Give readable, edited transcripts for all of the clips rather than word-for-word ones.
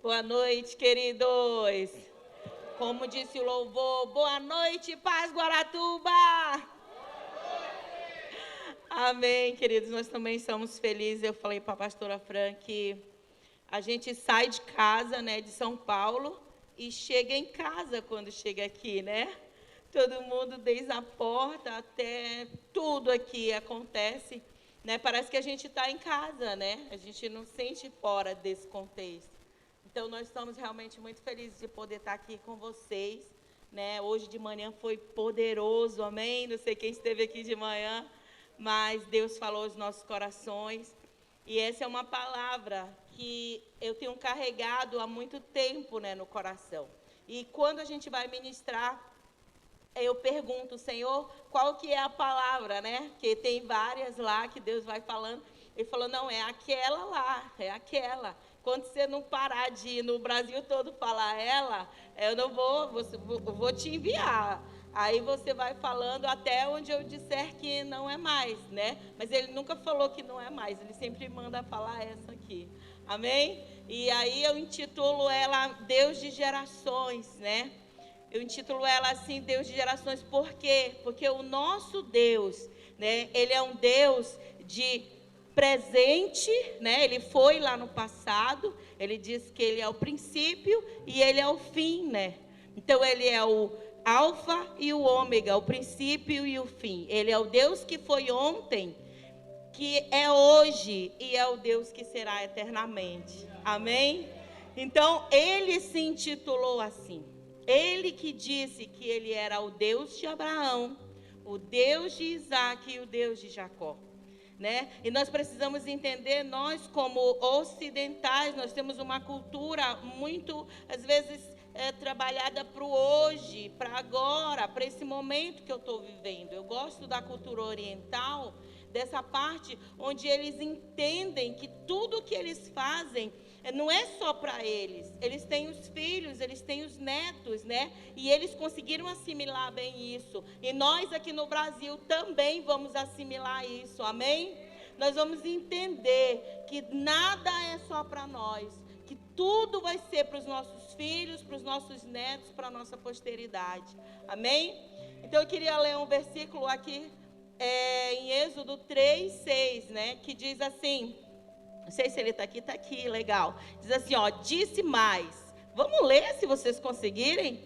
Boa noite, queridos. Como disse o louvor, boa noite, Paz Guaratuba. Amém, queridos. Nós também estamos felizes. Eu falei para a pastora Fran que a gente sai de casa, né, de São Paulo, e chega em casa quando chega aqui, né? Todo mundo, desde a porta até tudo aqui acontece, né? Parece que a gente está em casa, né? A gente não sente fora desse contexto. Então, nós estamos realmente muito felizes de poder estar aqui com vocês, né? Hoje de manhã foi poderoso, amém? Não sei quem esteve aqui de manhã, mas Deus falou aos nossos corações. E essa é uma palavra que eu tenho carregado há muito tempo, né, no coração. E quando a gente vai ministrar, eu pergunto, Senhor, qual que é a palavra, né? Porque tem várias lá que Deus vai falando. Ele falou, não, é aquela lá, é aquela. Quando você não parar de ir no Brasil todo falar ela, eu não vou te enviar. Aí você vai falando até onde eu disser que não é mais, né? Mas ele nunca falou que não é mais, ele sempre manda falar essa aqui. Amém? E aí eu intitulo ela Deus de Gerações, né? Eu intitulo ela assim, Deus de Gerações, por quê? Porque o nosso Deus, né? Ele é um Deus de presente, né? Ele foi lá no passado, ele diz que ele é o princípio e ele é o fim, né? Então ele é o alfa e o ômega, o princípio e o fim. Ele é o Deus que foi ontem, que é hoje e é o Deus que será eternamente. Amém? Então ele se intitulou assim. Ele que disse que ele era o Deus de Abraão, o Deus de Isaac e o Deus de Jacó. Né? E nós precisamos entender, nós como ocidentais, nós temos uma cultura muito, às vezes, trabalhada para o hoje, para agora, para esse momento que eu estou vivendo. Eu gosto da cultura oriental, dessa parte onde eles entendem que tudo que eles fazem não é só para eles. Eles têm os filhos, eles têm os netos, né? E eles conseguiram assimilar bem isso. E nós aqui no Brasil também vamos assimilar isso, amém? Nós vamos entender que nada é só para nós, que tudo vai ser para os nossos filhos, para os nossos netos, para a nossa posteridade, amém? Então eu queria ler um versículo aqui, em Êxodo 3:6, né? Que diz assim... Não sei se ele está aqui, legal. Diz assim, ó, disse mais. Vamos ler se vocês conseguirem?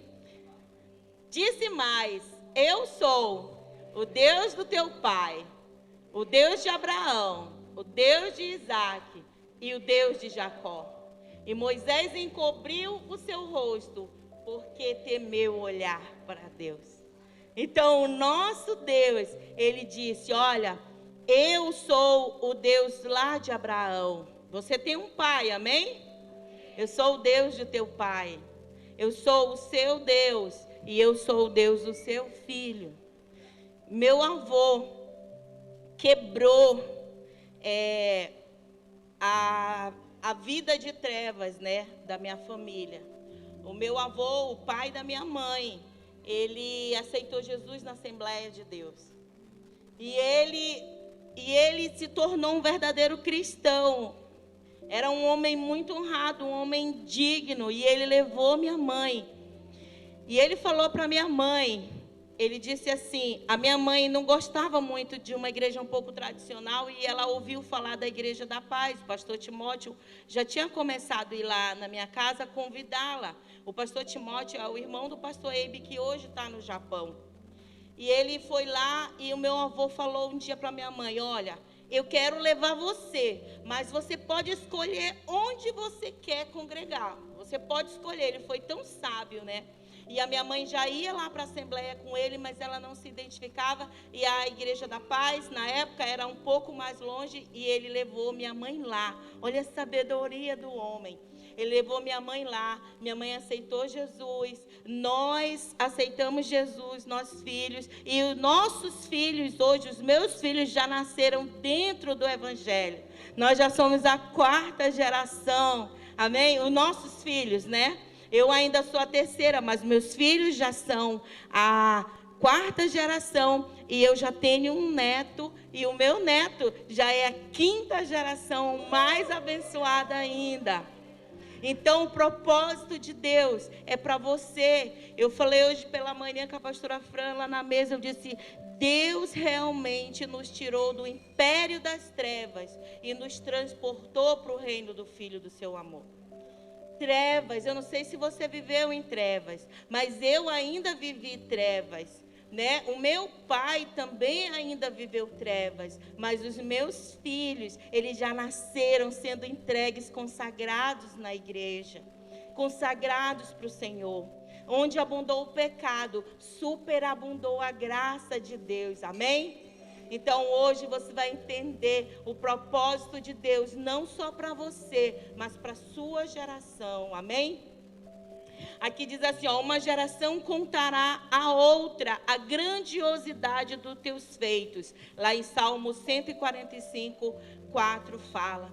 Disse mais, eu sou o Deus do teu pai, o Deus de Abraão, o Deus de Isaac e o Deus de Jacó. E Moisés encobriu o seu rosto, porque temeu olhar para Deus. Então o nosso Deus, ele disse, olha... Eu sou o Deus lá de Abraão. Você tem um pai, amém? Eu sou o Deus do teu pai. Eu sou o seu Deus. E eu sou o Deus do seu filho. Meu avô quebrou a vida de trevas, né, da minha família. O meu avô, o pai da minha mãe, ele aceitou Jesus na Assembleia de Deus. E ele se tornou um verdadeiro cristão. Era um homem muito honrado, um homem digno. E ele levou minha mãe. E ele falou para minha mãe, ele disse assim, a minha mãe não gostava muito de uma igreja um pouco tradicional. E ela ouviu falar da Igreja da Paz. O pastor Timóteo já tinha começado a ir lá na minha casa convidá-la. O pastor Timóteo é o irmão do pastor Eibe, que hoje está no Japão. E ele foi lá e o meu avô falou um dia para minha mãe, olha, eu quero levar você, mas você pode escolher onde você quer congregar. Você pode escolher, ele foi tão sábio, né? E a minha mãe já ia lá para a Assembleia com ele, mas ela não se identificava. E a Igreja da Paz, na época, era um pouco mais longe e ele levou minha mãe lá. Olha a sabedoria do homem. Ele levou minha mãe lá, minha mãe aceitou Jesus, nós aceitamos Jesus, nossos filhos, e os nossos filhos hoje, os meus filhos já nasceram dentro do Evangelho. Nós já somos a 4ª geração, amém? Os nossos filhos, né? Eu ainda sou a 3ª, mas meus filhos já são a 4ª geração, e eu já tenho um neto, e o meu neto já é a 5ª geração, mais abençoada ainda. Então, o propósito de Deus é para você. Eu falei hoje pela manhã com a pastora Fran lá na mesa, eu disse, Deus realmente nos tirou do império das trevas e nos transportou para o reino do Filho do seu amor. Trevas, eu não sei se você viveu em trevas, mas eu ainda vivi trevas, né? O meu pai também ainda viveu trevas, mas os meus filhos, eles já nasceram sendo entregues, consagrados na igreja, consagrados para o Senhor. Onde abundou o pecado, superabundou a graça de Deus, amém? Então hoje você vai entender o propósito de Deus, não só para você, mas para a sua geração, amém? Aqui diz assim, ó, uma geração contará a outra a grandiosidade dos teus feitos. Lá em Salmo 145, 4 fala.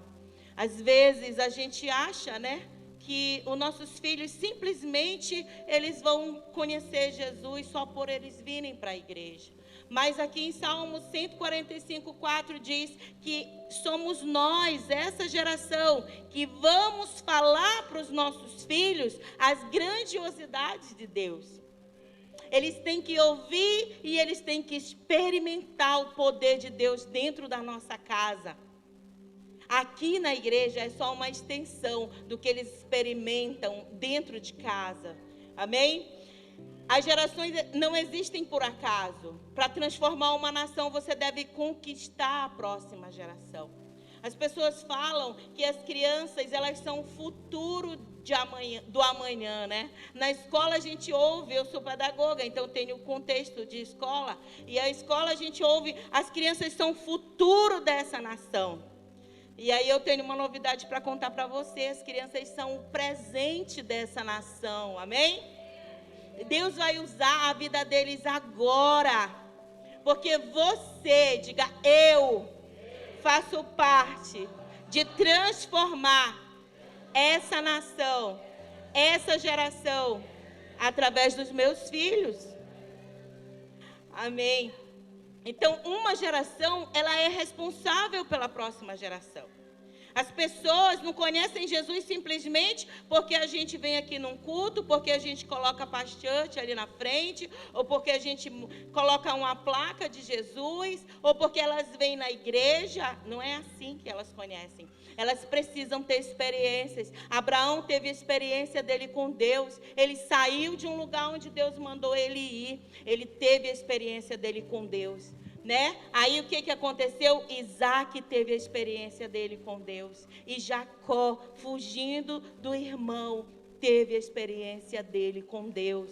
Às vezes a gente acha, né, que os nossos filhos simplesmente eles vão conhecer Jesus só por eles virem para a igreja. Mas aqui em Salmo 145, 4 diz que somos nós, essa geração, que vamos falar para os nossos filhos as grandiosidades de Deus. Eles têm que ouvir e eles têm que experimentar o poder de Deus dentro da nossa casa. Aqui na igreja é só uma extensão do que eles experimentam dentro de casa. Amém? As gerações não existem por acaso. Para transformar uma nação, você deve conquistar a próxima geração. As pessoas falam que as crianças, elas são o futuro do amanhã, né? Na escola a gente ouve, eu sou pedagoga, então tenho contexto de escola. E a escola a gente ouve, as crianças são o futuro dessa nação. E aí eu tenho uma novidade para contar para vocês. As crianças são o presente dessa nação, amém? Deus vai usar a vida deles agora, porque você, diga, eu faço parte de transformar essa nação, essa geração, através dos meus filhos. Amém. Então, uma geração, ela é responsável pela próxima geração. As pessoas não conhecem Jesus simplesmente porque a gente vem aqui num culto, porque a gente coloca Paz Church ali na frente, ou porque a gente coloca uma placa de Jesus, ou porque elas vêm na igreja. Não é assim que elas conhecem. Elas precisam ter experiências. Abraão teve a experiência dele com Deus. Ele saiu de um lugar onde Deus mandou ele ir. Ele teve a experiência dele com Deus. Né? Aí o que aconteceu? Isaac teve a experiência dele com Deus. E Jacó, fugindo do irmão, teve a experiência dele com Deus.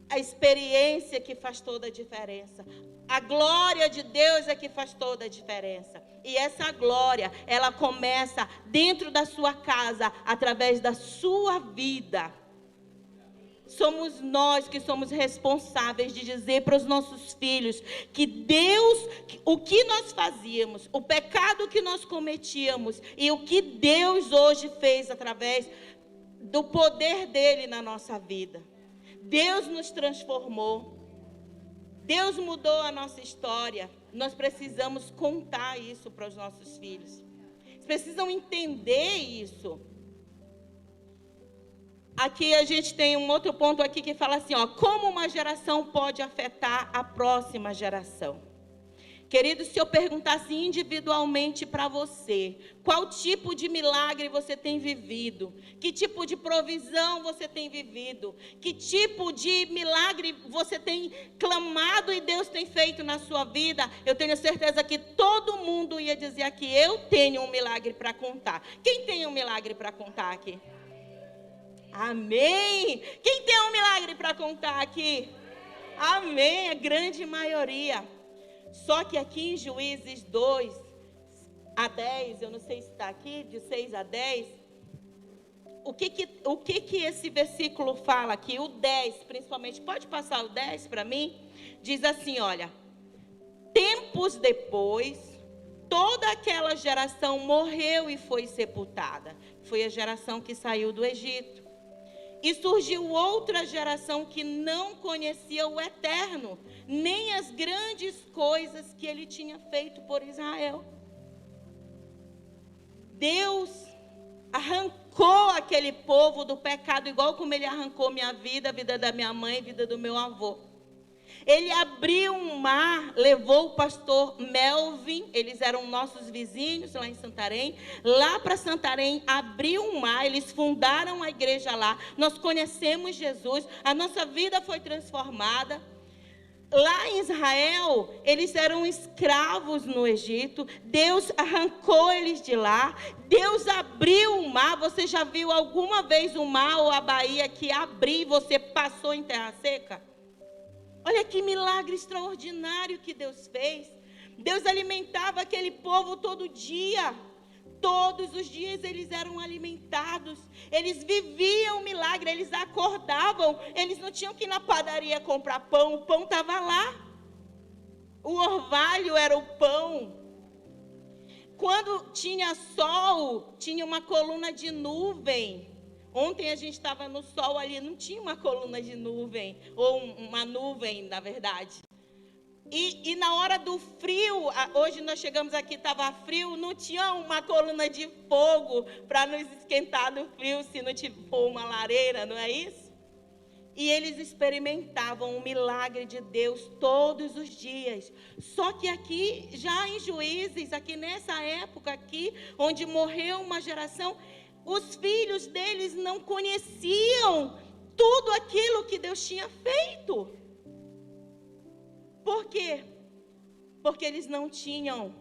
A experiência que faz toda a diferença. A glória de Deus é que faz toda a diferença. E essa glória, ela começa dentro da sua casa, através da sua vida. Somos nós que somos responsáveis de dizer para os nossos filhos que Deus, o que nós fazíamos, o pecado que nós cometíamos e o que Deus hoje fez através do poder dele na nossa vida. Deus nos transformou. Deus mudou a nossa história. Nós precisamos contar isso para os nossos filhos. Eles precisam entender isso. Aqui a gente tem um outro ponto aqui que fala assim, ó, como uma geração pode afetar a próxima geração? Querido, se eu perguntasse individualmente para você, qual tipo de milagre você tem vivido? Que tipo de provisão você tem vivido? Que tipo de milagre você tem clamado e Deus tem feito na sua vida? Eu tenho certeza que todo mundo ia dizer aqui, eu tenho um milagre para contar. Quem tem um milagre para contar aqui? Amém. Quem tem um milagre para contar aqui? Amém, a grande maioria. Só que aqui em Juízes 2 a 10, eu não sei se está aqui, de 6 a 10, o que esse versículo fala aqui? O 10, principalmente, pode passar o 10 para mim? Diz assim, olha, tempos depois, toda aquela geração morreu e foi sepultada. Foi a geração que saiu do Egito. E surgiu outra geração que não conhecia o Eterno, nem as grandes coisas que ele tinha feito por Israel. Deus arrancou aquele povo do pecado, igual como ele arrancou minha vida, a vida da minha mãe, a vida do meu avô. Ele abriu um mar, levou o pastor Melvin, eles eram nossos vizinhos lá em Santarém, lá para Santarém, abriu um mar, eles fundaram a igreja lá, nós conhecemos Jesus, a nossa vida foi transformada. Lá em Israel, eles eram escravos no Egito, Deus arrancou eles de lá, Deus abriu o mar. Você já viu alguma vez o mar ou a baía que abriu e você passou em terra seca? Olha que milagre extraordinário que Deus fez. Deus alimentava aquele povo todo dia. Todos os dias eles eram alimentados. Eles viviam o milagre, eles acordavam. Eles não tinham que ir na padaria comprar pão, o pão estava lá. O orvalho era o pão. Quando tinha sol, tinha uma coluna de nuvem. Ontem a gente estava no sol ali, não tinha uma coluna de nuvem, ou uma nuvem, na verdade. E na hora do frio, hoje nós chegamos aqui, estava frio, não tinha uma coluna de fogo para nos esquentar do frio, se não for uma lareira, não é isso? E eles experimentavam o milagre de Deus todos os dias. Só que aqui, já em Juízes, aqui nessa época aqui, onde morreu uma geração, os filhos deles não conheciam tudo aquilo que Deus tinha feito. Por quê? Porque eles não tinham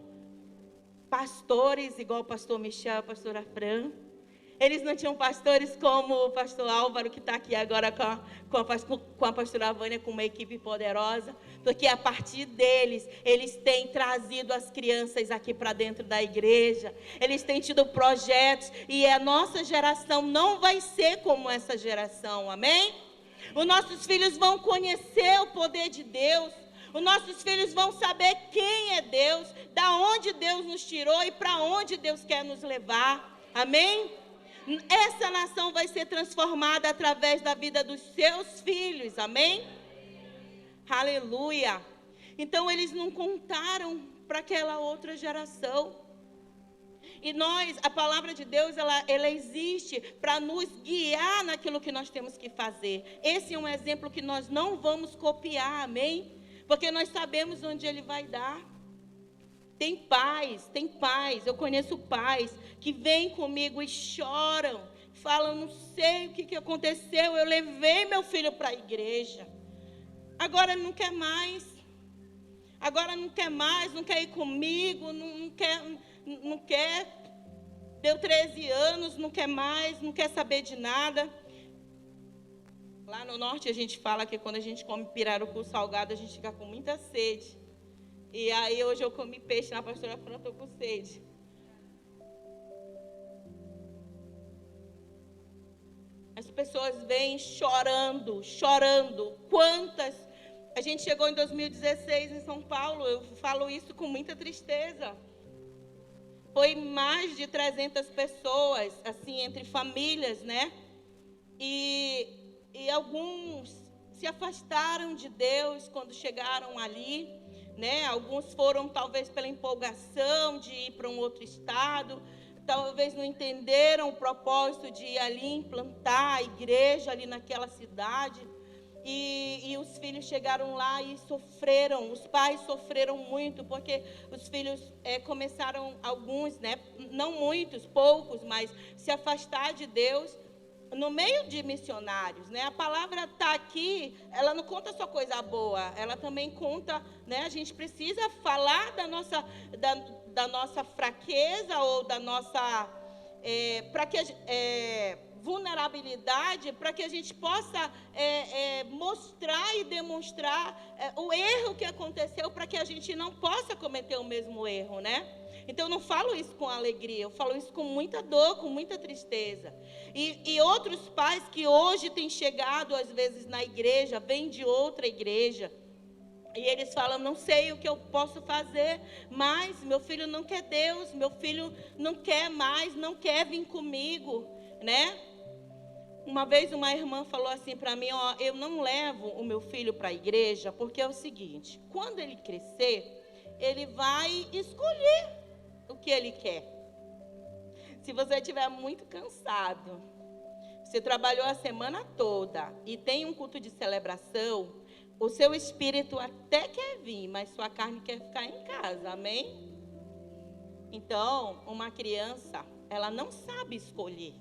pastores igual o pastor Michel, a pastora Fran. Eles não tinham pastores como o pastor Álvaro, que está aqui agora com a pastora Vânia, com uma equipe poderosa. Porque a partir deles, eles têm trazido as crianças aqui para dentro da igreja. Eles têm tido projetos. E a nossa geração não vai ser como essa geração, amém? Os nossos filhos vão conhecer o poder de Deus. Os nossos filhos vão saber quem é Deus, da onde Deus nos tirou e para onde Deus quer nos levar. Amém? Essa nação vai ser transformada através da vida dos seus filhos. Amém? Aleluia. Então eles não contaram para aquela outra geração. E nós, a palavra de Deus, ela existe para nos guiar naquilo que nós temos que fazer. Esse é um exemplo que nós não vamos copiar, amém? Porque nós sabemos onde ele vai dar. Tem pais, eu conheço pais que vêm comigo e choram, falam, não sei o que aconteceu, eu levei meu filho para a igreja, agora não quer mais, não quer ir comigo, não quer, deu 13 anos, não quer mais, não quer saber de nada. Lá no norte a gente fala que quando a gente come pirarucu salgado, a gente fica com muita sede. E aí hoje eu comi peixe na pastora Fran, estou com sede. As pessoas vêm chorando. Quantas? A gente chegou em 2016 em São Paulo, eu falo isso com muita tristeza. Foi mais de 300 pessoas, assim, entre famílias, né? E alguns se afastaram de Deus quando chegaram ali, né? Alguns foram talvez pela empolgação de ir para um outro estado, talvez não entenderam o propósito de ir ali implantar a igreja ali naquela cidade. E os filhos chegaram lá e sofreram, os pais sofreram muito, porque os filhos começaram, alguns, né? Não muitos, poucos, mas se afastar de Deus. No meio de missionários, né? A palavra está aqui, ela não conta só coisa boa, ela também conta, né? A gente precisa falar da nossa fraqueza ou da nossa vulnerabilidade, para que a gente possa mostrar e demonstrar o erro que aconteceu, para que a gente não possa cometer o mesmo erro, né? Então, eu não falo isso com alegria, eu falo isso com muita dor, com muita tristeza. E outros pais que hoje têm chegado, às vezes, na igreja, vêm de outra igreja, e eles falam, não sei o que eu posso fazer, mas meu filho não quer Deus, meu filho não quer mais, não quer vir comigo, né? Uma vez uma irmã falou assim para mim, ó, eu não levo o meu filho para a igreja, porque é o seguinte, quando ele crescer, ele vai escolher o que ele quer. Se você estiver muito cansado, você trabalhou a semana toda e tem um culto de celebração, o seu espírito até quer vir, mas sua carne quer ficar em casa, amém? Então, uma criança, ela não sabe escolher.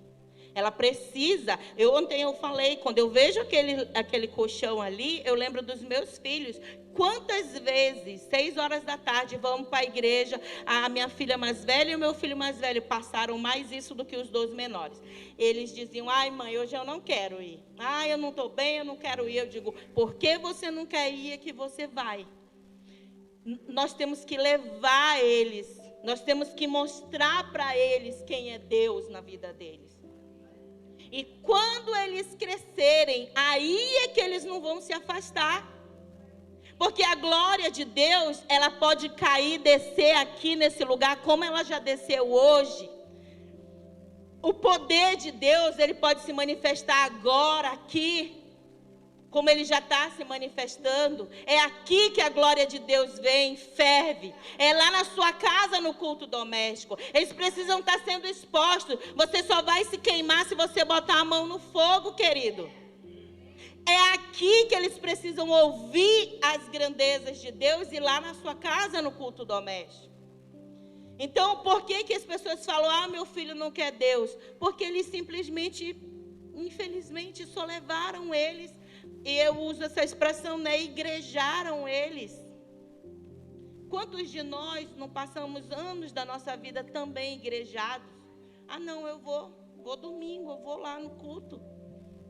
Ela precisa. Ontem eu falei, quando eu vejo aquele colchão ali, eu lembro dos meus filhos. Quantas vezes, 6 horas da tarde, vamos para a igreja, a minha filha mais velha e o meu filho mais velho passaram mais isso do que os 2 menores. Eles diziam, ai mãe, hoje eu não quero ir. Ai, eu não estou bem, eu não quero ir. Eu digo, por que você não quer ir é que você vai. Nós temos que levar eles, nós temos que mostrar para eles quem é Deus na vida deles. E quando eles crescerem, aí é que eles não vão se afastar. Porque a glória de Deus, ela pode cair, descer aqui nesse lugar, como ela já desceu hoje. O poder de Deus, ele pode se manifestar agora, aqui, como ele já está se manifestando. É aqui que a glória de Deus vem, ferve. É lá na sua casa, no culto doméstico. Eles precisam estar sendo expostos. Você só vai se queimar se você botar a mão no fogo, querido. É aqui que eles precisam ouvir as grandezas de Deus e lá na sua casa, no culto doméstico. Então, por que as pessoas falam, meu filho não quer Deus? Porque eles simplesmente, infelizmente, só levaram eles. E eu uso essa expressão, igrejaram eles. Quantos de nós não passamos anos da nossa vida também igrejados? Não, eu vou domingo, eu vou lá no culto,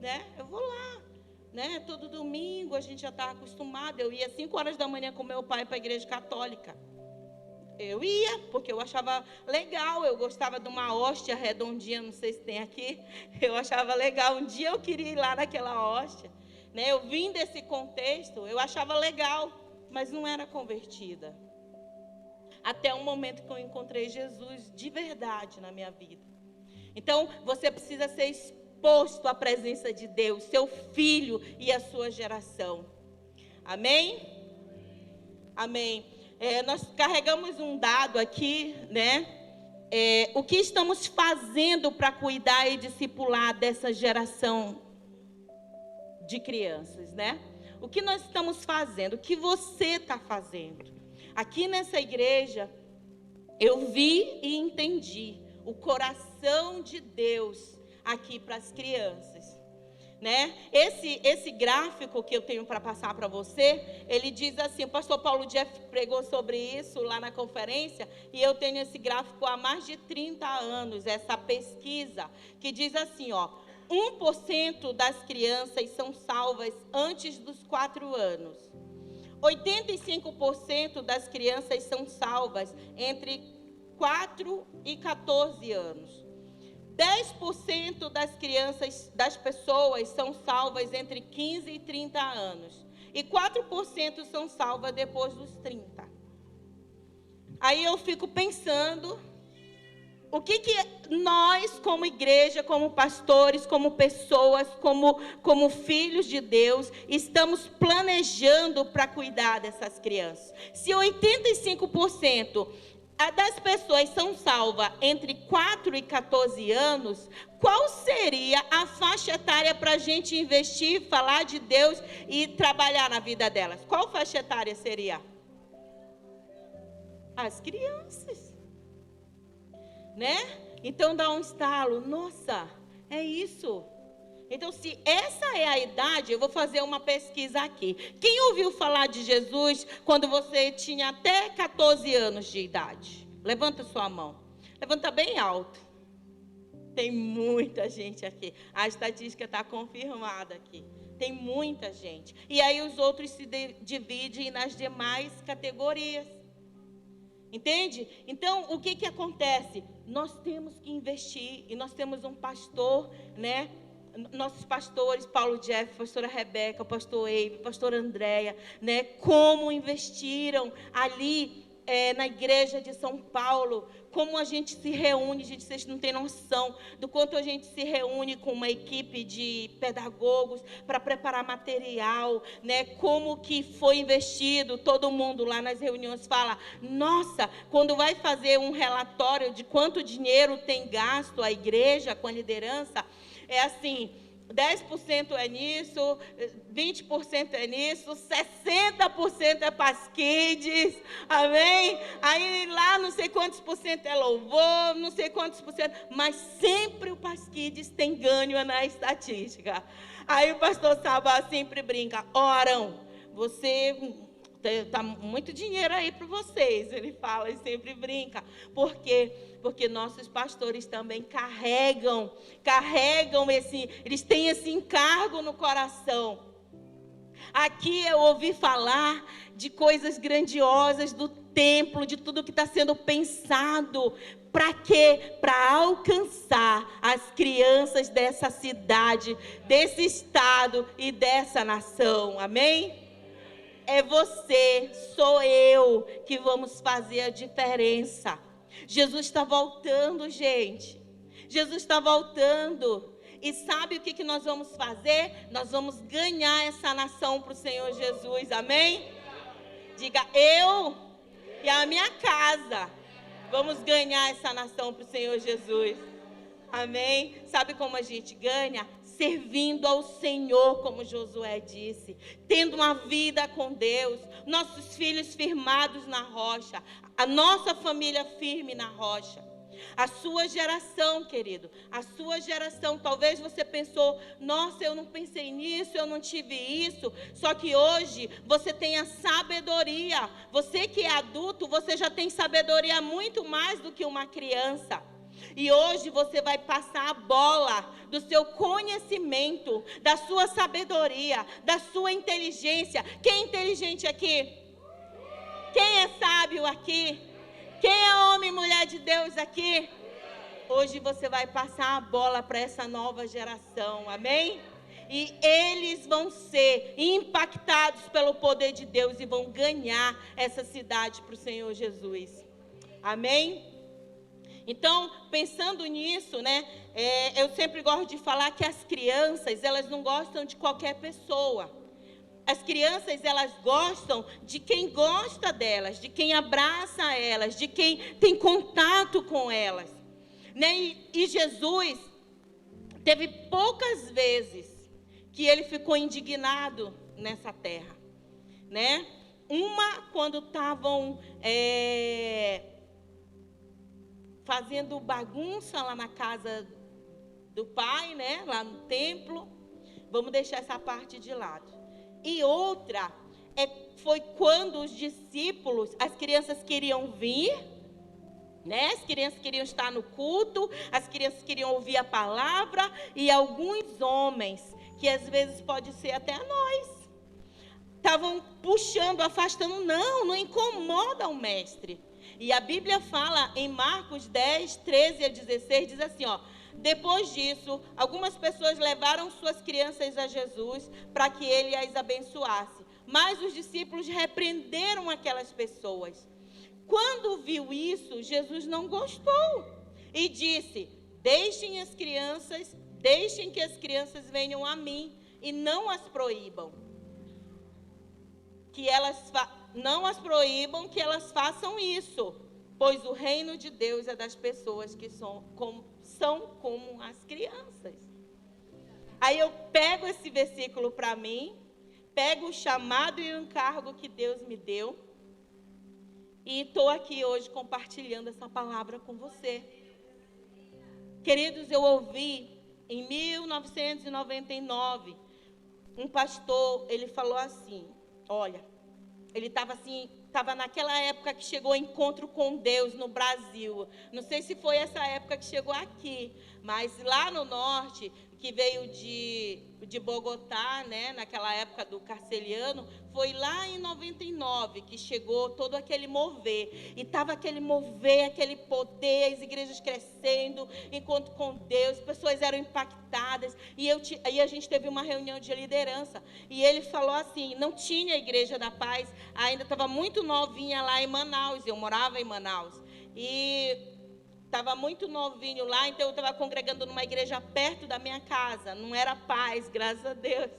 né? Eu vou lá, né? Todo domingo a gente já está acostumado. Eu ia 5 horas da manhã com meu pai para a igreja católica. Eu ia, porque eu achava legal, eu gostava de uma hóstia redondinha, não sei se tem aqui. Eu achava legal, um dia eu queria ir lá naquela hóstia. Eu vim desse contexto, eu achava legal, mas não era convertida. Até o momento que eu encontrei Jesus de verdade na minha vida. Então, você precisa ser exposto à presença de Deus, seu filho e a sua geração. Amém? Amém. Nós carregamos um dado aqui, né? O que estamos fazendo para cuidar e discipular dessa geração de crianças, né? O que nós estamos fazendo? O que você está fazendo? Aqui nessa igreja, eu vi e entendi o coração de Deus aqui para as crianças, né? Esse gráfico que eu tenho para passar para você, ele diz assim, o pastor Paulo Jeff pregou sobre isso lá na conferência, e eu tenho esse gráfico há mais de 30 anos, essa pesquisa, que diz assim, 1% das crianças são salvas antes dos 4 anos. 85% das crianças são salvas entre 4 e 14 anos. 10% das pessoas são salvas entre 15 e 30 anos. E 4% são salvas depois dos 30. Aí eu fico pensando, o que nós, como igreja, como pastores, como pessoas, como filhos de Deus, estamos planejando para cuidar dessas crianças? Se 85% das pessoas são salvas entre 4 e 14 anos, qual seria a faixa etária para a gente investir, falar de Deus e trabalhar na vida delas? Qual faixa etária seria? As crianças. Né? Então dá um estalo, nossa, é isso. Então, se essa é a idade, eu vou fazer uma pesquisa aqui. Quem ouviu falar de Jesus quando você tinha até 14 anos de idade? Levanta sua mão. Levanta bem alto. Tem muita gente aqui. A estatística está confirmada aqui. Tem muita gente. E aí os outros se dividem nas demais categorias. Entende? Então, o que acontece? Nós temos que investir, e nós temos um pastor, né? Nossos pastores, Paulo Jeff, pastora Rebeca, pastor Eibe, pastora Andréia, né? Como investiram ali na igreja de São Paulo, como a gente se reúne, gente, vocês não têm noção do quanto a gente se reúne com uma equipe de pedagogos para preparar material, né? Como que foi investido, todo mundo lá nas reuniões fala, nossa, quando vai fazer um relatório de quanto dinheiro tem gasto a igreja com a liderança, é assim, 10% é nisso, 20% é nisso, 60% é para as kids, amém? Aí lá não sei quantos por cento é louvor, não sei quantos por cento, mas sempre o Paz Kids tem ganho na estatística. Aí o pastor Sabá sempre brinca, oram, você... Está muito dinheiro aí para vocês, ele fala e sempre brinca. Por quê? Porque nossos pastores também carregam eles têm esse encargo no coração. Aqui eu ouvi falar de coisas grandiosas do templo, de tudo que está sendo pensado. Para quê? Para alcançar as crianças dessa cidade, desse estado e dessa nação. Amém? É você, sou eu, que vamos fazer a diferença. Jesus está voltando, gente. Jesus está voltando. E sabe o que nós vamos fazer? Nós vamos ganhar essa nação para o Senhor Jesus, amém? Diga, eu e a minha casa vamos ganhar essa nação para o Senhor Jesus, amém? Sabe como a gente ganha? Servindo ao Senhor, como Josué disse, tendo uma vida com Deus, nossos filhos firmados na rocha, a nossa família firme na rocha. A sua geração, querido, a sua geração, talvez você pensou, nossa, eu não pensei nisso, eu não tive isso, só que hoje você tem a sabedoria, você que é adulto, você já tem sabedoria muito mais do que uma criança. E hoje você vai passar a bola do seu conhecimento, da sua sabedoria, da sua inteligência. Quem é inteligente aqui? Quem é sábio aqui? Quem é homem e mulher de Deus aqui? Hoje você vai passar a bola para essa nova geração, amém? E eles vão ser impactados pelo poder de Deus e vão ganhar essa cidade para o Senhor Jesus, amém? Então, pensando nisso, né, eu sempre gosto de falar que as crianças, elas não gostam de qualquer pessoa. As crianças, elas gostam de quem gosta delas, de quem abraça elas, de quem tem contato com elas, né? E Jesus teve poucas vezes que ele ficou indignado nessa terra, né? Uma, quando estavam fazendo bagunça lá na casa do pai, né? Lá no templo. Vamos deixar essa parte de lado. E outra foi quando os discípulos, as crianças queriam vir, né? As crianças queriam estar no culto, as crianças queriam ouvir a palavra, e alguns homens, que às vezes pode ser até nós, estavam puxando, afastando, não incomoda o mestre. E a Bíblia fala em Marcos 10, 13 a 16, diz assim, ó, depois disso, algumas pessoas levaram suas crianças a Jesus para que ele as abençoasse. Mas os discípulos repreenderam aquelas pessoas. Quando viu isso, Jesus não gostou e disse, deixem que as crianças venham a mim e não as proíbam. Não as proíbam que elas façam isso, pois o reino de Deus é das pessoas que são como as crianças. Aí eu pego esse versículo para mim, pego o chamado e o encargo que Deus me deu, e estou aqui hoje compartilhando essa palavra com você. Queridos, eu ouvi em 1999, um pastor, ele falou assim, olha, ele estava naquela época que chegou o encontro com Deus no Brasil. Não sei se foi essa época que chegou aqui, mas lá no norte, que veio de Bogotá, né, naquela época do Carceliano, foi lá em 99 que chegou todo aquele mover. E estava aquele mover, aquele poder, as igrejas crescendo, encontro com Deus, pessoas eram impactadas. E a gente teve uma reunião de liderança. E ele falou assim, não tinha a Igreja da Paz, ainda estava muito novinha lá em Manaus, eu morava em Manaus. E estava muito novinho lá, então eu estava congregando numa igreja perto da minha casa. Não era Paz, graças a Deus.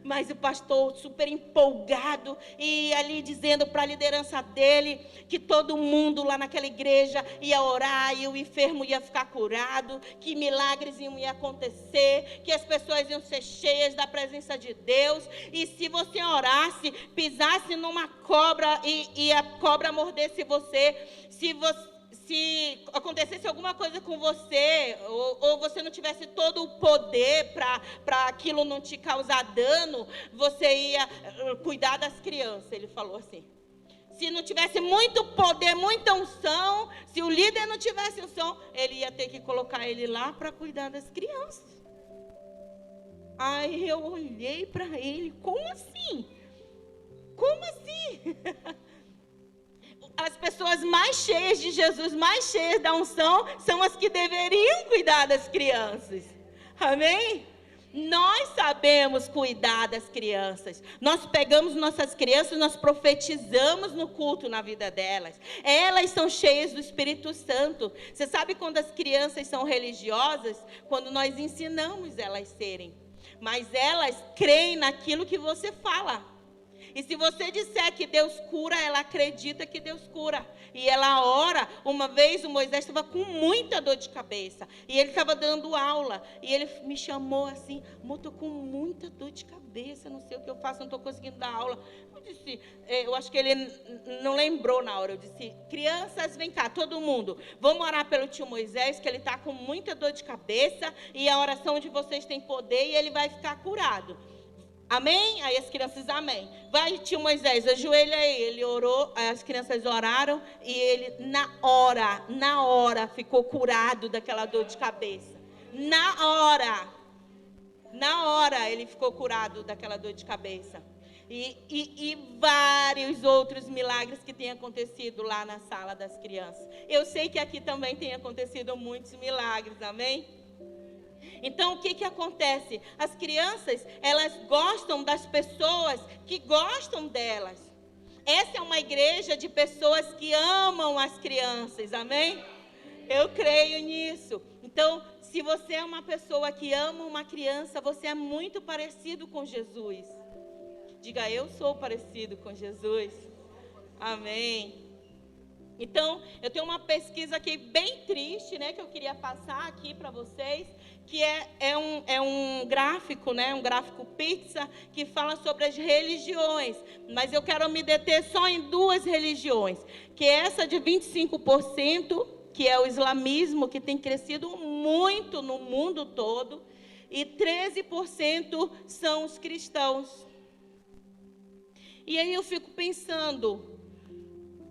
Mas o pastor super empolgado e ali dizendo para a liderança dele que todo mundo lá naquela igreja ia orar e o enfermo ia ficar curado, que milagres iam acontecer, que as pessoas iam ser cheias da presença de Deus. E se você orasse, pisasse numa cobra e a cobra mordesse você, se acontecesse alguma coisa com você, ou você não tivesse todo o poder para aquilo não te causar dano, você ia cuidar das crianças, ele falou assim. Se não tivesse muito poder, muita unção, se o líder não tivesse unção, ele ia ter que colocar ele lá para cuidar das crianças. Aí eu olhei para ele, como assim? Como assim? As pessoas mais cheias de Jesus, mais cheias da unção, são as que deveriam cuidar das crianças. Amém? Nós sabemos cuidar das crianças. Nós pegamos nossas crianças, nós profetizamos no culto na vida delas. Elas são cheias do Espírito Santo. Você sabe quando as crianças são religiosas? Quando nós ensinamos elas serem. Mas elas creem naquilo que você fala. E se você disser que Deus cura, ela acredita que Deus cura. E ela ora. Uma vez o Moisés estava com muita dor de cabeça. E ele estava dando aula. E ele me chamou assim, amor, estou com muita dor de cabeça, não sei o que eu faço, não estou conseguindo dar aula. Eu disse, eu acho que ele não lembrou na hora. Eu disse, crianças, vem cá, todo mundo. Vamos orar pelo tio Moisés, que ele está com muita dor de cabeça. E a oração de vocês tem poder e ele vai ficar curado. Amém? Aí as crianças, amém. Vai, tio Moisés, ajoelha aí. Ele orou, as crianças oraram e ele, na hora, ficou curado daquela dor de cabeça. Na hora, ele ficou curado daquela dor de cabeça. E vários outros milagres que têm acontecido lá na sala das crianças. Eu sei que aqui também tem acontecido muitos milagres, amém? Então, o que acontece? As crianças, elas gostam das pessoas que gostam delas. Essa é uma igreja de pessoas que amam as crianças, amém? Eu creio nisso. Então, se você é uma pessoa que ama uma criança, você é muito parecido com Jesus. Diga, eu sou parecido com Jesus. Amém. Então, eu tenho uma pesquisa aqui bem triste, né, que eu queria passar aqui para vocês, que é um gráfico, né, um gráfico pizza, que fala sobre as religiões. Mas eu quero me deter só em duas religiões, que é essa de 25%, que é o islamismo, que tem crescido muito no mundo todo, e 13% são os cristãos. E aí eu fico pensando,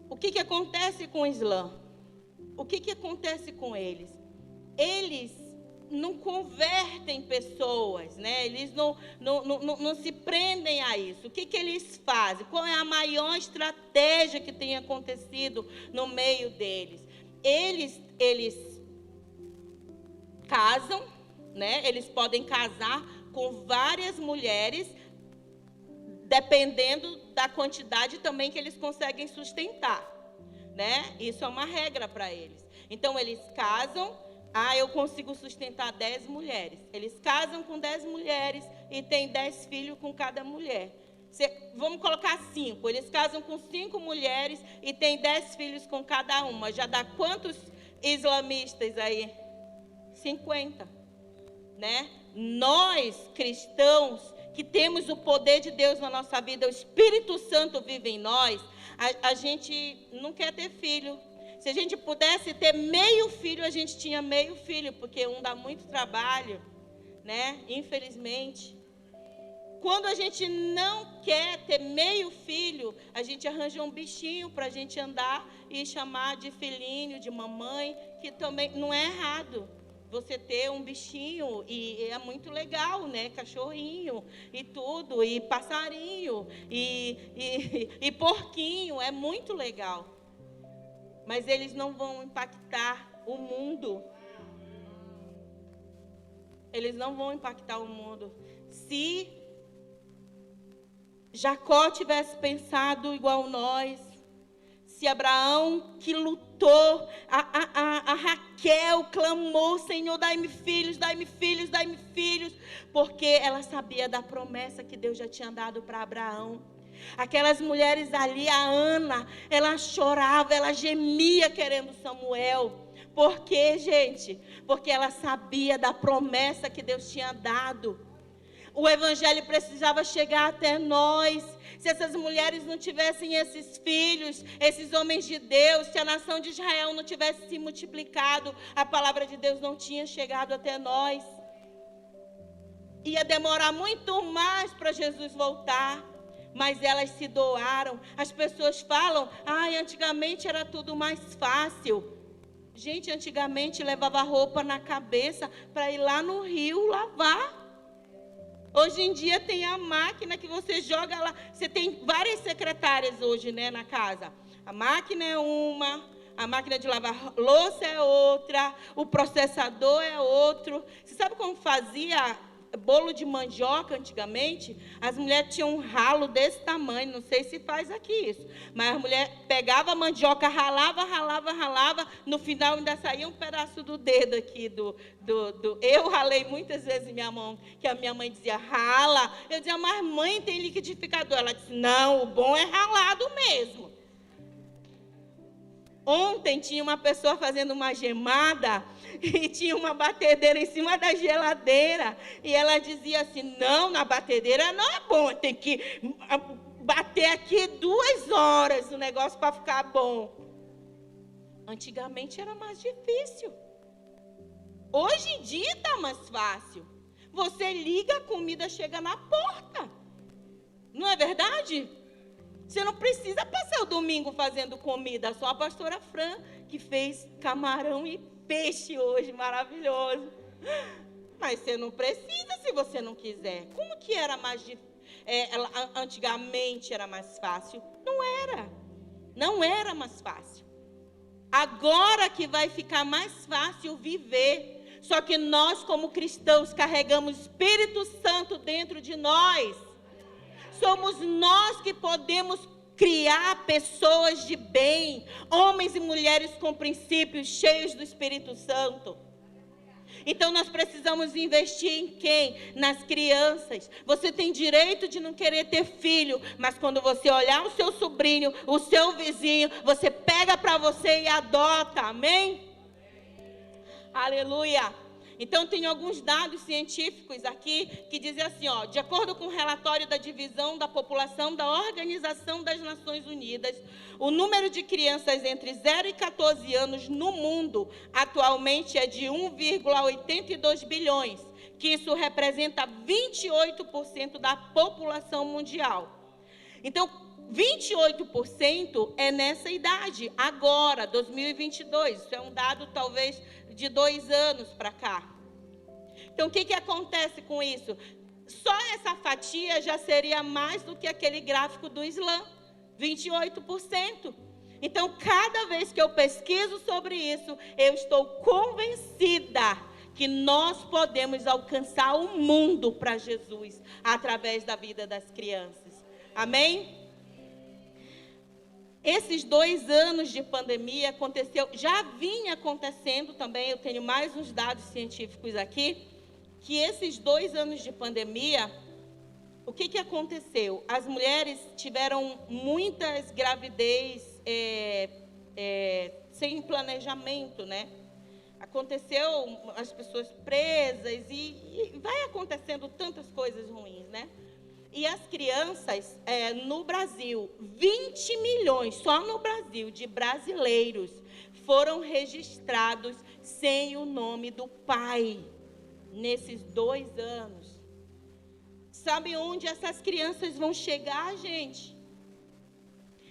o que acontece com o Islã? O que acontece com eles? Eles não convertem pessoas, né? Eles não se prendem a isso. O que eles fazem? Qual é a maior estratégia que tem acontecido no meio deles? Eles casam, né? Eles podem casar com várias mulheres, dependendo da quantidade também que eles conseguem sustentar, né? Isso é uma regra para eles. Então, eles casam, eu consigo sustentar 10 mulheres. Eles casam com 10 mulheres e têm 10 filhos com cada mulher. Vamos colocar 5. Eles casam com 5 mulheres e têm 10 filhos com cada uma. Já dá quantos islamistas aí? 50, né? Nós, cristãos, que temos o poder de Deus na nossa vida, o Espírito Santo vive em nós, a gente não quer ter filho. Se a gente pudesse ter meio filho, a gente tinha meio filho, porque um dá muito trabalho, né? Infelizmente. Quando a gente não quer ter meio filho, a gente arranja um bichinho para a gente andar e chamar de filhinho, de mamãe, que também não é errado. você ter um bichinho, e é muito legal, né? Cachorrinho e tudo, e passarinho, e porquinho, é muito legal. Mas eles não vão impactar o mundo. Eles não vão impactar o mundo. Se Jacó tivesse pensado igual nós, se Abraão, que lutou, a Raquel clamou, Senhor, dai-me filhos, dai-me filhos, dai-me filhos, porque ela sabia da promessa que Deus já tinha dado para Abraão. Aquelas mulheres ali, a Ana, ela chorava, ela gemia querendo Samuel. Por quê, gente? Porque ela sabia da promessa que Deus tinha dado. O evangelho precisava chegar até nós. Se essas mulheres não tivessem esses filhos, esses homens de Deus, se a nação de Israel não tivesse se multiplicado, a palavra de Deus não tinha chegado até nós. Ia demorar muito mais para Jesus voltar, mas elas se doaram. As pessoas falam, antigamente era tudo mais fácil. Gente, antigamente levava roupa na cabeça para ir lá no rio lavar. Hoje em dia tem a máquina que você joga lá. Você tem várias secretárias hoje, né, na casa. A máquina é uma, a máquina de lavar louça é outra, o processador é outro. Você sabe como fazia bolo de mandioca antigamente? As mulheres tinham um ralo desse tamanho, não sei se faz aqui isso, mas a mulher pegava a mandioca, ralava, no final ainda saía um pedaço do dedo aqui eu ralei muitas vezes minha mão, que a minha mãe dizia, rala. Eu dizia, mas mãe, tem liquidificador. Ela disse, não, o bom é ralado mesmo. Ontem tinha uma pessoa fazendo uma gemada e tinha uma batedeira em cima da geladeira. E ela dizia assim, não, na batedeira não é bom, tem que bater aqui 2 horas o negócio para ficar bom. Antigamente era mais difícil. Hoje em dia está mais fácil. Você liga, a comida chega na porta. Não é verdade? Você não precisa passar o domingo fazendo comida. Só a pastora Fran que fez camarão e peixe hoje, maravilhoso. Mas você não precisa se você não quiser. Como que era mais antigamente era mais fácil? Não era. Não era mais fácil. Agora que vai ficar mais fácil viver. Só que nós, como cristãos, carregamos o Espírito Santo dentro de nós. Somos nós que podemos criar pessoas de bem, homens e mulheres com princípios cheios do Espírito Santo. Então nós precisamos investir em quem? Nas crianças. Você tem direito de não querer ter filho, mas quando você olhar o seu sobrinho, o seu vizinho, você pega para você e adota, amém? Aleluia! Então, tem alguns dados científicos aqui que dizem assim, de acordo com o relatório da Divisão da População da Organização das Nações Unidas, o número de crianças entre 0 e 14 anos no mundo atualmente é de 1,82 bilhões, que isso representa 28% da população mundial. Então, 28% é nessa idade, agora, 2022. Isso é um dado, talvez, de 2 anos para cá. Então, o que acontece com isso? Só essa fatia já seria mais do que aquele gráfico do Islã, 28%. Então, cada vez que eu pesquiso sobre isso, eu estou convencida que nós podemos alcançar o mundo para Jesus, através da vida das crianças. Amém? Esses 2 anos de pandemia já vinha acontecendo também, eu tenho mais uns dados científicos aqui, que esses 2 anos de pandemia, o que aconteceu? As mulheres tiveram muitas gravidez sem planejamento, né? Aconteceu as pessoas presas e vai acontecendo tantas coisas ruins, né? E as crianças, no Brasil, 20 milhões, só no Brasil, de brasileiros foram registrados sem o nome do pai, nesses 2 anos. Sabe onde essas crianças vão chegar, gente?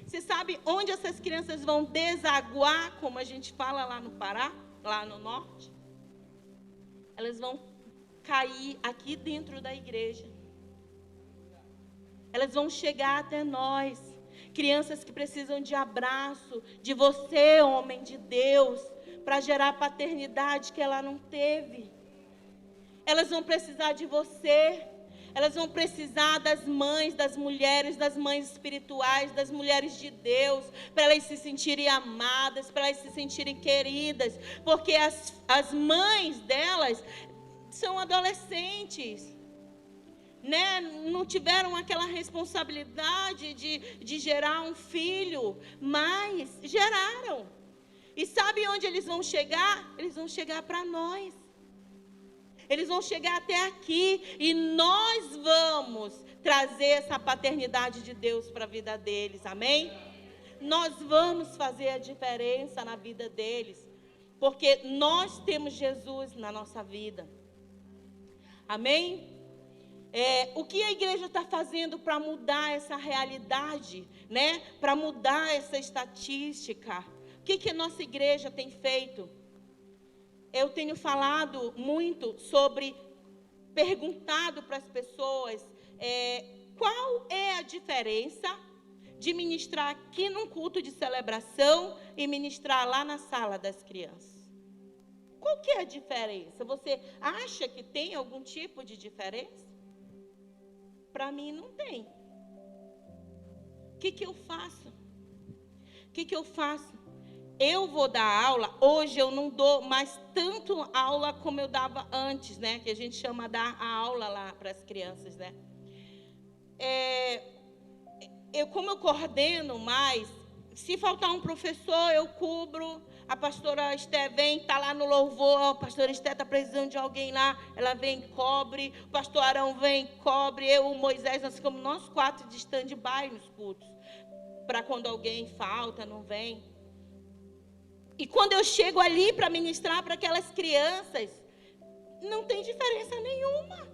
Você sabe onde essas crianças vão desaguar, como a gente fala lá no Pará, lá no norte? elas vão cair aqui dentro da igreja. Elas vão chegar até nós. Crianças que precisam de abraço, de você, homem de Deus, para gerar paternidade que ela não teve. Elas vão precisar de você. Elas vão precisar das mães, das mães espirituais, das mulheres de Deus, para elas se sentirem amadas, para elas se sentirem queridas, porque as mães delas são adolescentes, né? Não tiveram aquela responsabilidade de gerar um filho, mas geraram. E sabe onde eles vão chegar? Eles vão chegar para nós. Eles vão chegar até aqui e nós vamos trazer essa paternidade de Deus para a vida deles, amém? Nós vamos fazer a diferença na vida deles, porque nós temos Jesus na nossa vida, amém? O que a igreja está fazendo para mudar essa realidade, né? Para mudar essa estatística? O que a nossa igreja tem feito? Eu tenho falado muito sobre, perguntado para as pessoas, qual é a diferença de ministrar aqui num culto de celebração e ministrar lá na sala das crianças? Qual que é a diferença? Você acha que tem algum tipo de diferença? Para mim não tem. O que eu faço? O que eu faço? Eu vou dar aula, hoje eu não dou mais tanto aula como eu dava antes, né? Que a gente chama dar a aula lá para as crianças, né? Como eu coordeno mais, se faltar um professor, eu cubro. A pastora Esté vem, está lá no louvor, a pastora Esté está precisando de alguém lá, ela vem e cobre. O pastor Arão vem e cobre. Eu, o Moisés, nós ficamos nós 4 de stand-by nos cultos, para quando alguém falta, não vem. E quando eu chego ali para ministrar para aquelas crianças, não tem diferença nenhuma.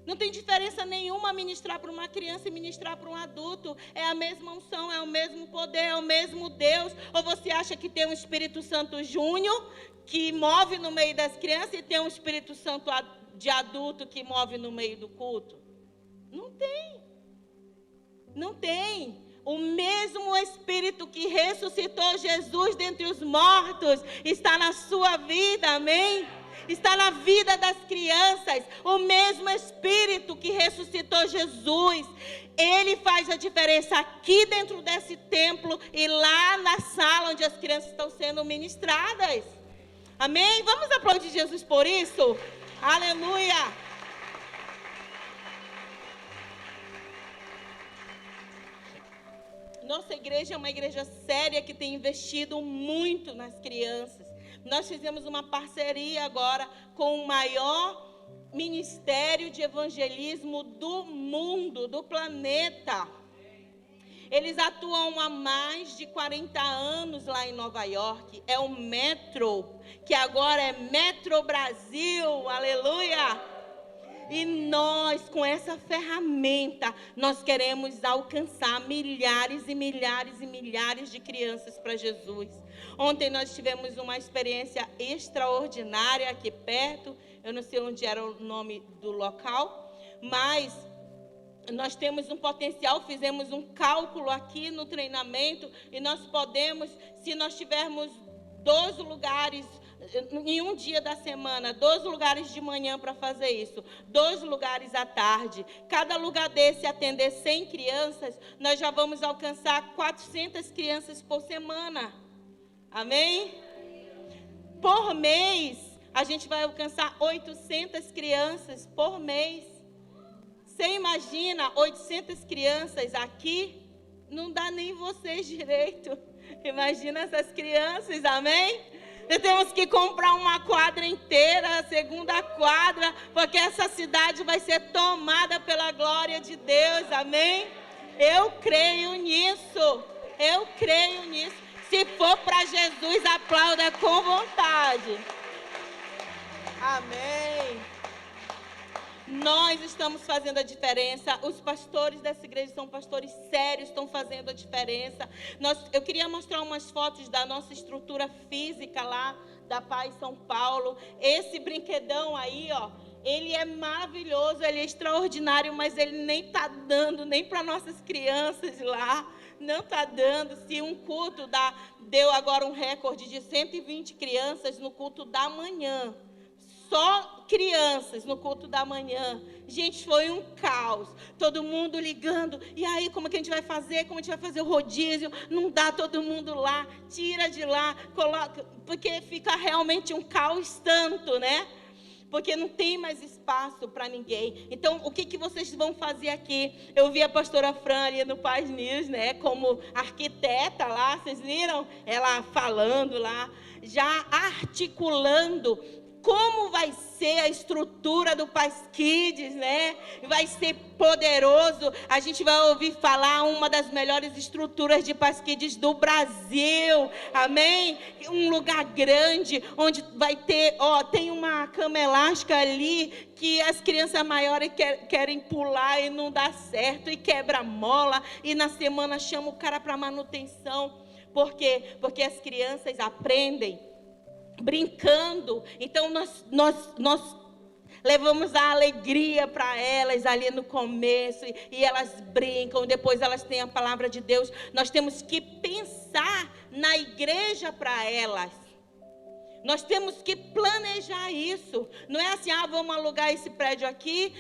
Não tem diferença nenhuma ministrar para uma criança e ministrar para um adulto. É a mesma unção, é o mesmo poder, é o mesmo Deus. Ou você acha que tem um Espírito Santo Júnior que move no meio das crianças e tem um Espírito Santo de adulto que move no meio do culto? Não tem. Não tem. O mesmo Espírito que ressuscitou Jesus dentre os mortos está na sua vida, amém? Está na vida das crianças. O mesmo Espírito que ressuscitou Jesus, ele faz a diferença aqui dentro desse templo e lá na sala onde as crianças estão sendo ministradas. Amém? Vamos aplaudir Jesus por isso? Aleluia! Nossa igreja é uma igreja séria que tem investido muito nas crianças. Nós fizemos uma parceria agora com o maior ministério de evangelismo do mundo, do planeta. Eles atuam há mais de 40 anos lá em Nova York. É o Metro, que agora é Metro Brasil. Aleluia! E nós, com essa ferramenta, nós queremos alcançar milhares e milhares e milhares de crianças para Jesus. Ontem nós tivemos uma experiência extraordinária aqui perto. Eu não sei onde era o nome do local, mas nós temos um potencial, fizemos um cálculo aqui no treinamento e nós podemos, se nós tivermos 12 lugares em um dia da semana, 12 lugares de manhã para fazer isso, 12 lugares à tarde, cada lugar desse atender 100 crianças, nós já vamos alcançar 400 crianças por semana, amém? Por mês, a gente vai alcançar 800 crianças por mês. Você imagina 800 crianças aqui? Não dá nem vocês direito. Imagina essas crianças, amém? Nós temos que comprar uma quadra inteira, a segunda quadra, porque essa cidade vai ser tomada pela glória de Deus, amém? Eu creio nisso, eu creio nisso. Se for para Jesus, aplauda com vontade. Amém. Nós estamos fazendo a diferença. Os pastores dessa igreja são pastores sérios, estão fazendo a diferença. Eu queria mostrar umas fotos da nossa estrutura física lá da Paz São Paulo. Esse brinquedão aí, ó, ele é maravilhoso, ele é extraordinário, mas ele nem está dando nem para nossas crianças lá. Não está dando. Se um culto deu agora um recorde de 120 crianças no culto da manhã. Só crianças no culto da manhã. Gente, foi um caos. Todo mundo ligando. E aí, como que a gente vai fazer? Como a gente vai fazer o rodízio? Não dá todo mundo lá. Tira de lá. Coloca. Porque fica realmente um caos tanto, né? Porque não tem mais espaço para ninguém. Então, o que vocês vão fazer aqui? Eu vi a pastora Fran ali no Paz News, né? Como arquiteta lá, vocês viram? Ela falando lá, já articulando como vai ser a estrutura do Paz Kids, né? Vai ser poderoso. A gente vai ouvir falar uma das melhores estruturas de Paz Kids do Brasil. Amém? Um lugar grande, onde vai ter, tem uma cama elástica ali, que as crianças maiores querem pular e não dá certo, e quebra a mola, e na semana chama o cara para manutenção. Por quê? Porque as crianças aprendem brincando. Então nós levamos a alegria para elas ali no começo, e elas brincam, depois elas têm a palavra de Deus. Nós temos que pensar na igreja para elas. Nós temos que planejar isso. Não é assim, vamos alugar esse prédio aqui,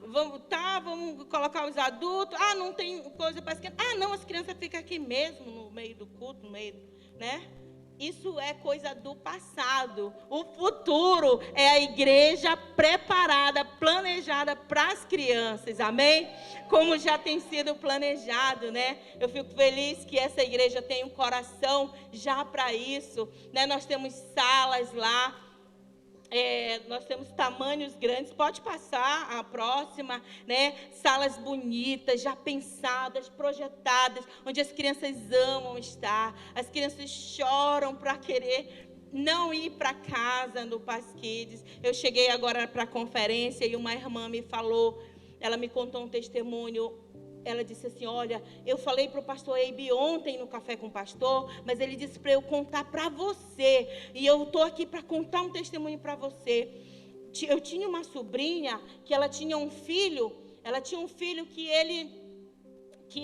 vamos colocar os adultos, não tem coisa para as crianças. Não, as crianças ficam aqui mesmo, no meio do culto, no meio, né? Isso é coisa do passado. O futuro é a igreja preparada, planejada para as crianças, amém? Como já tem sido planejado, né? Eu fico feliz que essa igreja tem um coração já para isso, né? Nós temos salas lá. Nós temos tamanhos grandes, pode passar a próxima, né? Salas bonitas, já pensadas, projetadas, onde as crianças amam estar. As crianças choram para querer não ir para casa no Paz Kids. Eu cheguei agora para a conferência e uma irmã me falou, ela me contou um testemunho. Ela disse assim, olha, eu falei para o pastor Eibe ontem no Café com o Pastor, mas ele disse para eu contar para você. E eu estou aqui para contar um testemunho para você. Eu tinha uma sobrinha que ela tinha um filho que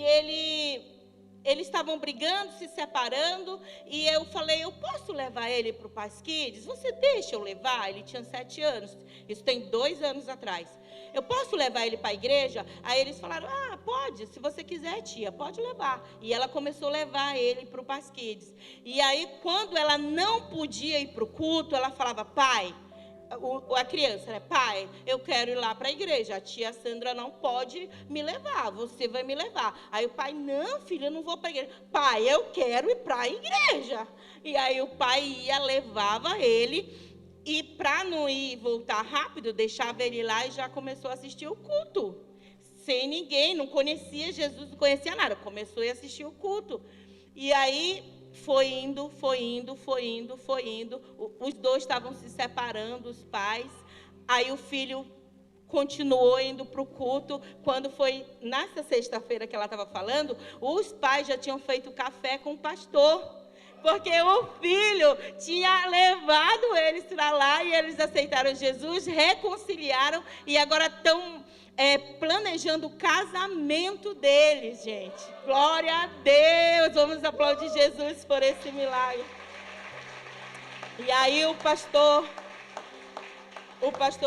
eles estavam brigando, se separando, e eu falei, eu posso levar ele para o Paz Kids? Você deixa eu levar? Ele tinha 7 anos, isso tem 2 anos atrás. Eu posso levar ele para a igreja? Aí eles falaram, pode, se você quiser, tia, pode levar. E ela começou a levar ele para o Paz Kids. E aí, quando ela não podia ir para o culto, ela falava, pai, a criança, né? Pai, eu quero ir lá para a igreja. A tia Sandra não pode me levar, você vai me levar. Aí o pai, não, filho, eu não vou para a igreja. Pai, eu quero ir para a igreja. E aí o pai ia, levava ele, e para não ir e voltar rápido, deixava ele lá e já começou a assistir o culto. Sem ninguém, não conhecia Jesus, não conhecia nada. Começou a assistir o culto. E aí foi indo. Os dois estavam se separando, os pais. Aí o filho continuou indo para o culto. Quando foi nessa sexta-feira que ela estava falando, os pais já tinham feito café com o pastor. Porque o filho tinha levado eles para lá e eles aceitaram Jesus, reconciliaram e agora estão planejando o casamento deles, gente. Glória a Deus! Vamos aplaudir Jesus por esse milagre. E aí o pastor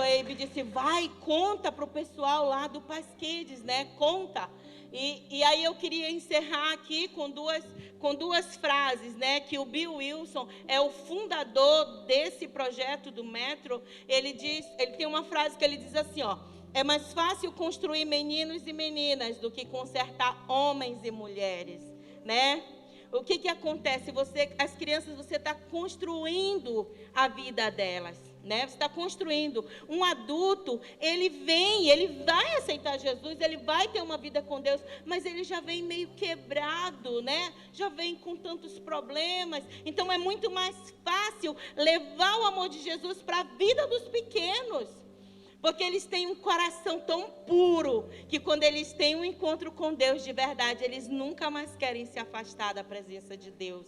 Eibe disse, vai, conta para o pessoal lá do Paz Kids, né? Conta. E aí eu queria encerrar aqui com duas frases, né? Que o Bill Wilson é o fundador desse projeto do Metro. Ele tem uma frase que ele diz assim, é mais fácil construir meninos e meninas do que consertar homens e mulheres, né? O que acontece? As crianças, você está construindo a vida delas, né? Você está construindo. Um adulto, ele vai aceitar Jesus, ele vai ter uma vida com Deus, mas ele já vem meio quebrado, né? Já vem com tantos problemas. Então é muito mais fácil levar o amor de Jesus para a vida dos pequenos. Porque eles têm um coração tão puro, que quando eles têm um encontro com Deus de verdade, eles nunca mais querem se afastar da presença de Deus.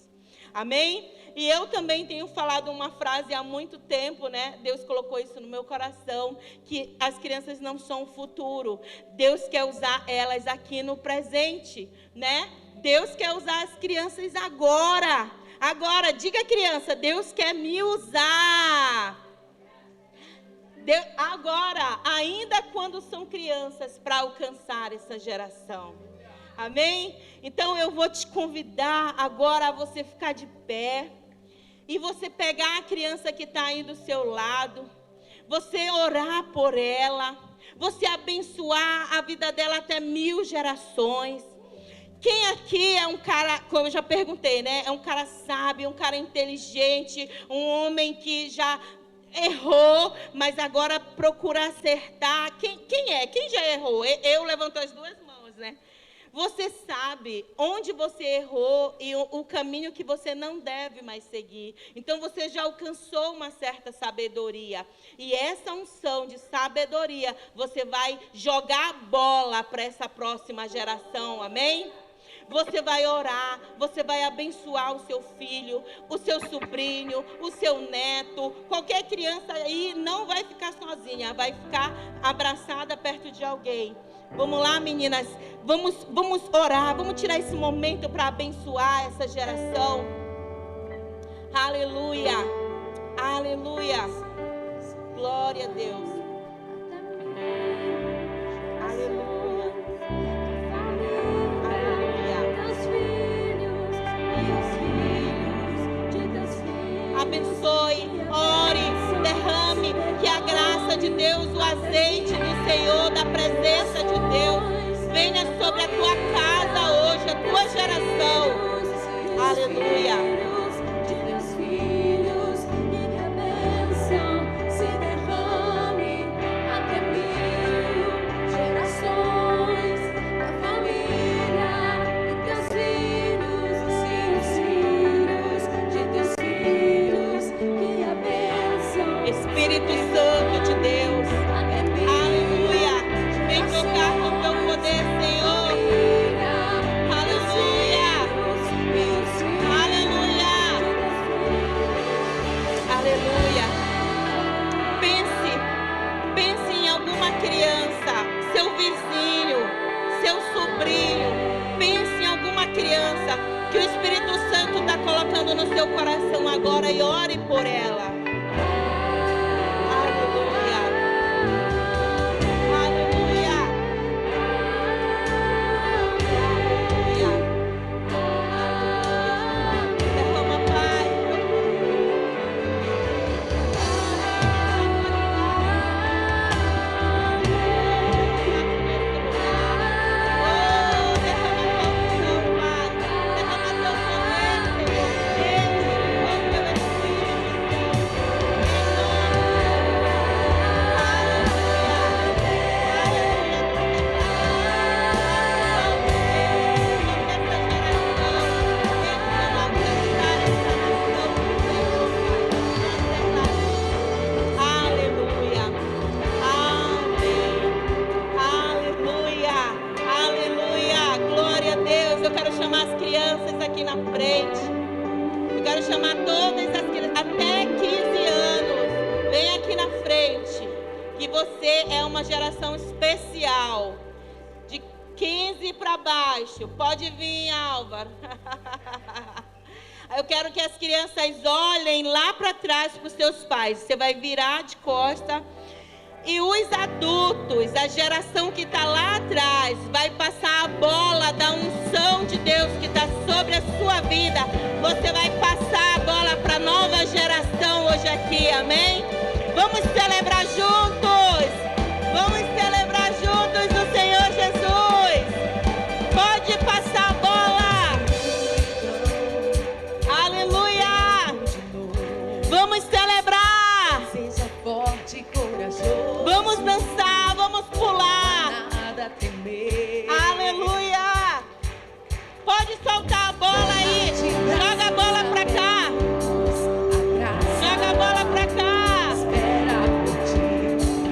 Amém? E eu também tenho falado uma frase há muito tempo, né? Deus colocou isso no meu coração, que as crianças não são o futuro. Deus quer usar elas aqui no presente, né? Deus quer usar as crianças agora. Agora, diga criança, Deus quer me usar. Agora, ainda quando são crianças, para alcançar essa geração. Amém? Então eu vou te convidar agora a você ficar de pé. E você pegar a criança que está aí do seu lado, você orar por ela, você abençoar a vida dela até 1000 gerações. Quem aqui é um cara, como eu já perguntei, né? É um cara sábio, um cara inteligente, um homem que já errou, mas agora procura acertar. Quem é? Quem já errou? Eu levanto as 2 mãos, né? Você sabe onde você errou e o caminho que você não deve mais seguir. Então, você já alcançou uma certa sabedoria. E essa unção de sabedoria, você vai jogar a bola para essa próxima geração, amém? Você vai orar, você vai abençoar o seu filho, o seu sobrinho, o seu neto. Qualquer criança aí não vai ficar sozinha, vai ficar abraçada perto de alguém. Vamos lá, meninas, vamos orar, vamos tirar esse momento para abençoar essa geração. Aleluia, aleluia, glória a Deus. Aleluia, aleluia. Abençoe, ore, derrame, que a graça de Deus, o azeite do Senhor, da presença de Deus, venha sobre a tua casa hoje, a tua geração. Aleluia. Espírito Santo de Deus, aleluia, vem tocar com teu poder, Senhor, aleluia, aleluia, aleluia. Pense em alguma criança, seu vizinho, seu sobrinho, pense em alguma criança que o Espírito Santo está colocando no seu coração agora e ore por ela. Pode vir, Álvaro. Eu quero que as crianças olhem lá para trás para os seus pais. Você vai virar de costa. E os adultos, a geração que está lá atrás, vai passar a bola da unção de Deus que está sobre a sua vida. Você vai passar a bola para a nova geração hoje aqui, amém? Vamos celebrar juntos. Vamos celebrar juntos o Senhor Jesus. Pode passar a bola. Aleluia. Vamos celebrar. Seja forte e corajoso. Vamos dançar, vamos pular. Nada temer. Aleluia. Pode soltar a bola aí. Joga a bola pra cá. Joga a bola pra cá. Espera por ti.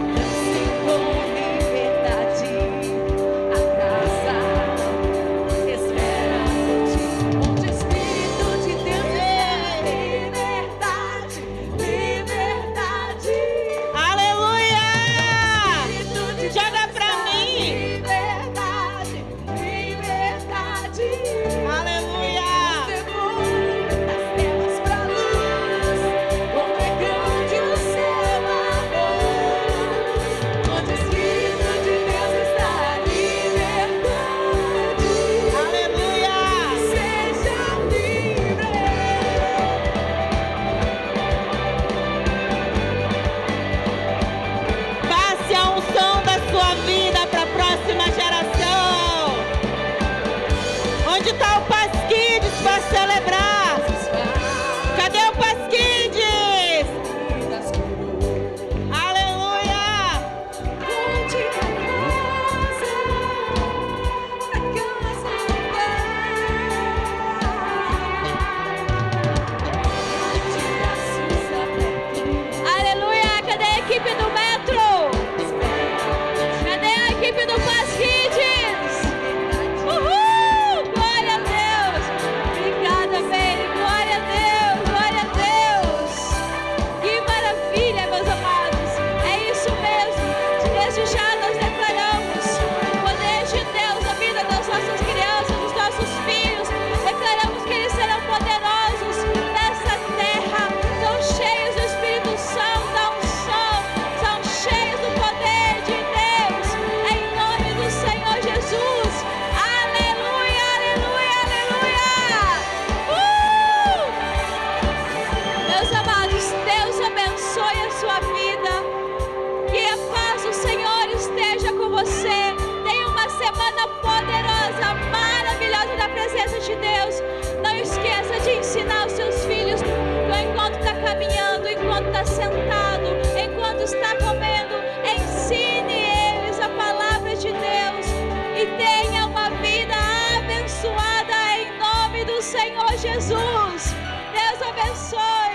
coisa maravilhosa da presença de Deus. Não esqueça de ensinar os seus filhos, enquanto está caminhando, enquanto está sentado, enquanto está comendo, ensine eles a palavra de Deus e tenha uma vida abençoada em nome do Senhor Jesus. Deus abençoe.